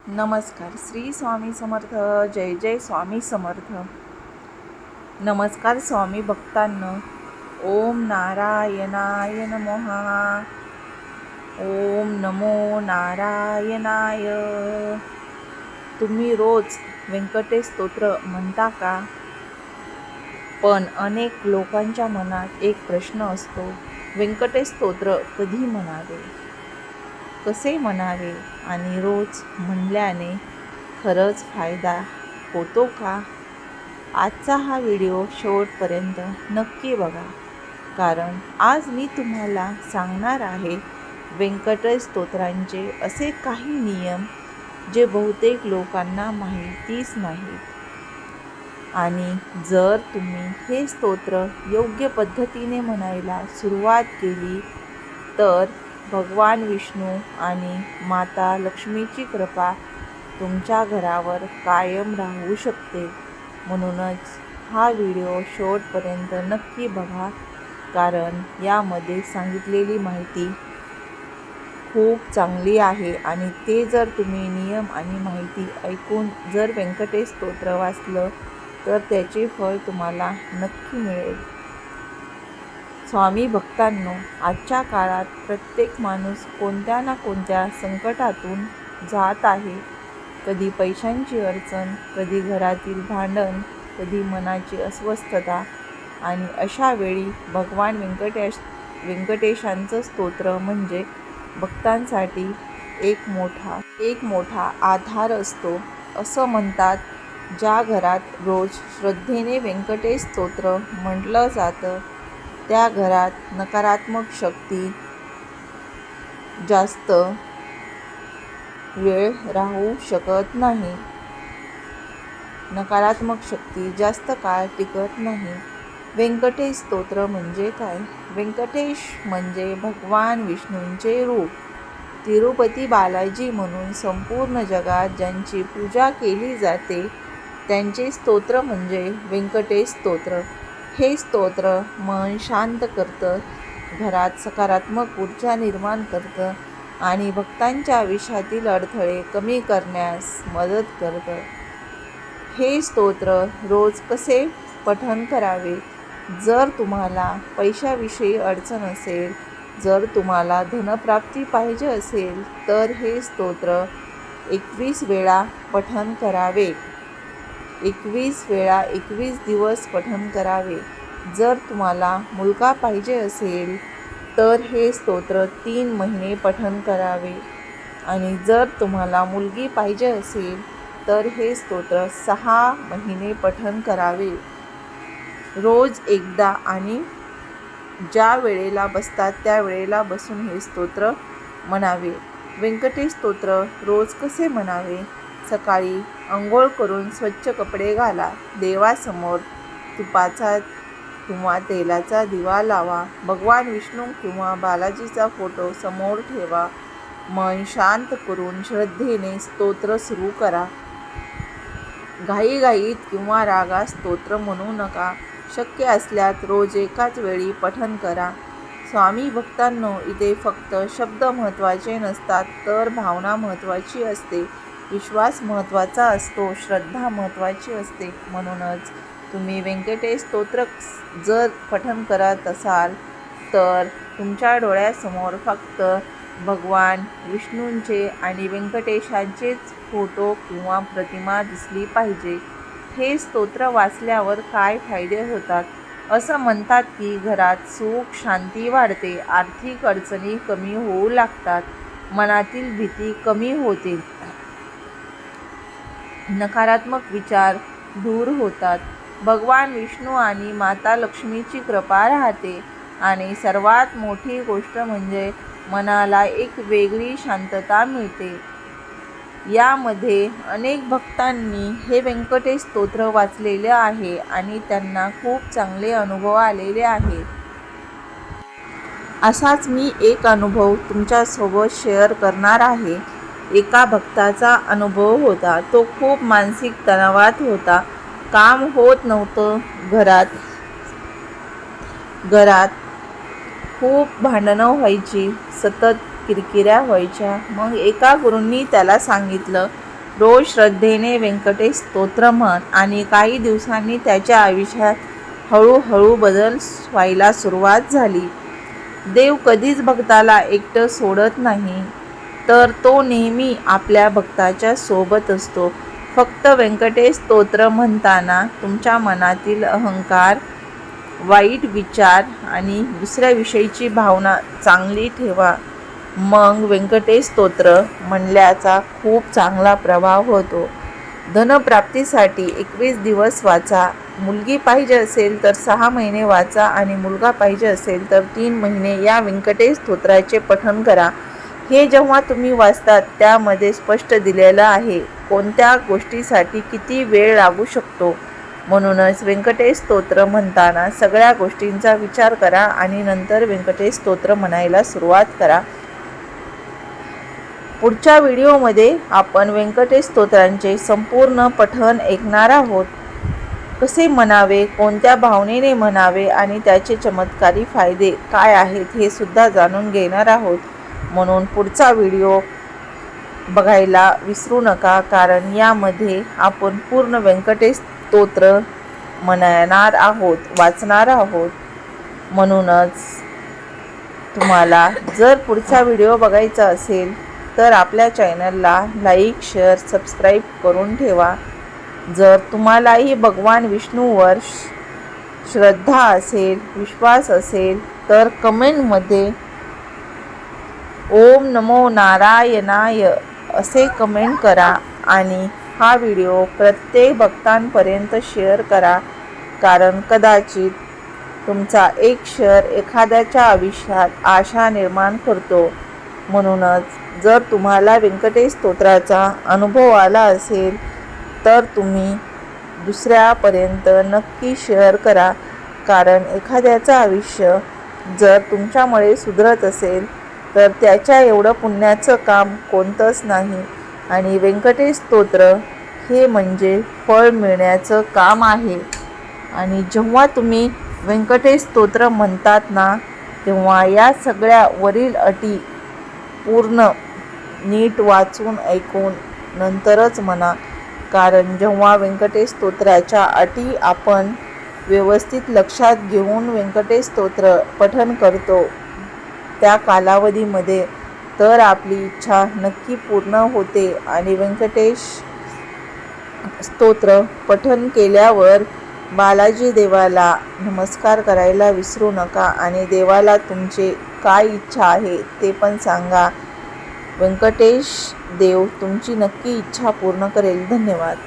नमस्कार. श्री स्वामी समर्थ. जय जय स्वामी समर्थ. नमस्कार स्वामी भक्तांनो. ओम नारायणाय नमः. ओम नमो नारायणाय. तुम्ही रोज व्यंकटेश स्तोत्र म्हणता का? पण अनेक लोकांच्या मनात एक प्रश्न असतो, व्यंकटेश स्तोत्र कधी म्हणावे, कसे म्हणावे आणि रोज म्हणल्याने खरंच फायदा होतो का? आजचा हा व्हिडिओ शेवटपर्यंत नक्की बघा, कारण आज मी तुम्हाला सांगणार आहे व्यंकटेश स्तोत्रांचे असे काही नियम जे बहुतेक लोकांना माहितीच नाहीत. आणि जर तुम्ही हे स्तोत्र योग्य पद्धतीने म्हणायला सुरुवात केली तर भगवान विष्णू आणि माता लक्ष्मीची कृपा तुमच्या घरावर कायम राहू शकते. म्हणूनच हा व्हिडिओ शेवटपर्यंत नक्की बघा, कारण यामध्ये सांगितलेली माहिती खूप चांगली आहे आणि ते जर तुम्ही नियम आणि माहिती ऐकून जर व्यंकटेश स्तोत्र वाचलं तर त्याचे फळ तुम्हाला नक्की मिळेल. स्वामी भक्तांनो, आजच्या काळात प्रत्येक माणूस कोणत्या ना कोणत्या संकटातून जात आहे. कधी पैशांची अडचण, कधी घरातील भांडण, कधी मनाची अस्वस्थता. आणि अशा वेळी भगवान व्यंकटेशांचं स्तोत्र म्हणजे भक्तांसाठी एक मोठा आधार असतो. असं म्हणतात, ज्या घरात रोज श्रद्धेने व्यंकटेश स्तोत्र म्हटलं जातं त्या घरात नकारात्मक शक्ती जास्त वेळ राहू शकत नाही. नकारात्मक शक्ती जास्त काळ टिकत नाही. व्यंकटेश स्तोत्र म्हणजे काय? व्यंकटेश म्हणजे भगवान विष्णूंचे रूप. तिरुपती बालाजी म्हणून संपूर्ण जगात ज्यांची पूजा केली जाते त्यांचे स्तोत्र म्हणजे व्यंकटेश स्तोत्र. हे स्तोत्र मन शांत करतं, घरात सकारात्मक ऊर्जा निर्माण करतं आणि भक्तांच्या आयुष्यातील अडथळे कमी करण्यास मदत करतं. हे स्तोत्र रोज कसे पठण करावे? जर तुम्हाला पैशाविषयी अडचण असेल, जर तुम्हाला धनप्राप्ती पाहिजे असेल तर हे स्तोत्र 21 वेळा पठण करावे. 21 वेळा 21 दिवस पठण करावे. जर तुम्हाला मुलगा पाहिजे असेल तर हे स्तोत्र 3 महिने पठण करावे आणि जर तुम्हाला मुलगी पाहिजे असेल तर हे स्तोत्र 6 महिने पठण करावे. रोज एकदा आणि ज्या वेळेला बसतात त्या वेळेला बसून हे स्तोत्र म्हणावे. व्यंकटेश स्तोत्र रोज कसे म्हणावे? सकाळी अंघोळ करून स्वच्छ कपडे घाला. देवासमोर तुपाचा किंवा तेलाचा दिवा लावा. भगवान विष्णू किंवा बालाजीचा फोटो समोर ठेवा. मन शांत करून श्रद्धेने स्तोत्र सुरू करा. घाईघाईत किंवा रागात स्तोत्र म्हणू नका. शक्य असल्यास रोज एकाच वेळी पठण करा. स्वामी भक्तांनो, इथे फक्त शब्द महत्त्वाचे नसतात तर भावना महत्त्वाची असते, विश्वास महत्त्वाचा असतो, श्रद्धा महत्त्वाची असते. म्हणूनच तुम्ही व्यंकटेश स्तोत्र जर पठण करत असाल तर तुमच्या डोळ्यासमोर फक्त भगवान विष्णूंचे आणि व्यंकटेशांचेच फोटो किंवा प्रतिमा दिसली पाहिजे. हे स्तोत्र वाचल्यावर काय फायदे होतात? असं म्हणतात की घरात सुख शांती वाढते, आर्थिक अडचणी कमी होऊ लागतात, मनातील भीती कमी होते, नकारात्मक विचार दूर होतात, भगवान विष्णू आणि माता लक्ष्मीची कृपा राहते आणि सर्वात मोठी गोष्ट म्हणजे मनाला एक वेगळी शांतता मिळते. यामध्ये अनेक भक्तांनी हे व्यंकटेश स्तोत्र वाचलेले आहे आणि त्यांना खूप चांगले अनुभव आलेले आहेत. असाच मी एक अनुभव तुमच्यासोबत शेअर करणार आहे. एका भक्ताचा अनुभव होता. तो खूप मानसिक तणावात होता. काम होत नव्हतं. घरात खूप भांडणं व्हायची, सतत किरकिऱ्या व्हायच्या. मग एका गुरूंनी त्याला सांगितलं रोज श्रद्धेने व्यंकटेश स्तोत्र म्हण आणि काही दिवसांनी त्याच्या आयुष्यात हळूहळू बदल व्हायला सुरुवात झाली. देव कधीच भक्ताला एकटं सोडत नाही, तर तो नेहमी आपल्या भक्ताच्या सोबत असतो. फक्त व्यंकटेश स्तोत्र म्हणताना तुमच्या मनातील अहंकार, वाईट विचार आणि दुसऱ्याविषयीची भावना चांगली ठेवा. मग व्यंकटेश स्तोत्र म्हणल्याचा खूप चांगला प्रभाव होतो. धनप्राप्तीसाठी 21 दिवस वाचा. मुलगी पाहिजे असेल तर 6 महिने वाचा आणि मुलगा पाहिजे असेल तर 3 महिने या व्यंकटेश स्तोत्राचे पठण करा. हे जेव्हा तुम्ही वाचतात त्यामध्ये स्पष्ट दिलेलं आहे कोणत्या गोष्टीसाठी किती वेळ लागू शकतो. म्हणूनच व्यंकटेश स्तोत्र म्हणताना सगळ्या गोष्टींचा विचार करा आणि नंतर व्यंकटेश स्तोत्र म्हणायला सुरुवात करा. पुढच्या व्हिडिओमध्ये आपण व्यंकटेश स्तोत्रांचे संपूर्ण पठण ऐकणार आहोत. कसे म्हणावे, कोणत्या भावनेने म्हणावे आणि त्याचे चमत्कारी फायदे काय आहेत हे सुद्धा जाणून घेणार आहोत. म्हणून पुढचा व्हिडिओ बघायला विसरू नका, कारण यामध्ये आपण पूर्ण व्यंकटेश स्तोत्र म्हणणार आहोत, वाचणार आहोत. म्हणूनच तुम्हाला जर पुढचा व्हिडिओ बघायचा असेल तर आपल्या चॅनलला लाईक, शेअर, सबस्क्राईब करून ठेवा. जर तुम्हालाही भगवान विष्णूवर श्रद्धा असेल, विश्वास असेल तर कमेंटमध्ये ओम नमो नारायणाय असे कमेंट करा आणि हा व्हिडिओ प्रत्येक भक्तांपर्यंत शेअर करा, कारण कदाचित तुमचा एक शेअर एखाद्याच्या आयुष्यात आशा निर्माण करतो. म्हणूनच जर तुम्हाला व्यंकटेश स्तोत्राचा अनुभव आला असेल तर तुम्ही दुसऱ्यापर्यंत नक्की शेअर करा, कारण एखाद्याचं आयुष्य जर तुमच्यामुळे सुधरत असेल तर त्याच्या एवढं पुण्याचं काम कोणतंच नाही. आणि व्यंकटेश स्तोत्र हे म्हणजे फळ मिळण्याचं काम आहे. आणि जेव्हा तुम्ही व्यंकटेश स्तोत्र म्हणतात ना, तेव्हा या सगळ्या वरील अटी पूर्ण नीट वाचून ऐकून नंतरच म्हणा, कारण जेव्हा व्यंकटेश स्तोत्राच्या अटी आपण व्यवस्थित लक्षात घेऊन व्यंकटेश स्तोत्र पठण करतो त्या कालावधीमध्ये, तर आपली इच्छा नक्की पूर्ण होते. आणि व्यंकटेश स्तोत्र पठण केल्यावर बालाजी देवाला नमस्कार करायला विसरू नका आणि देवाला तुमचे काय इच्छा आहे ते पण सांगा. व्यंकटेश देव तुमची नक्की इच्छा पूर्ण करेल. धन्यवाद.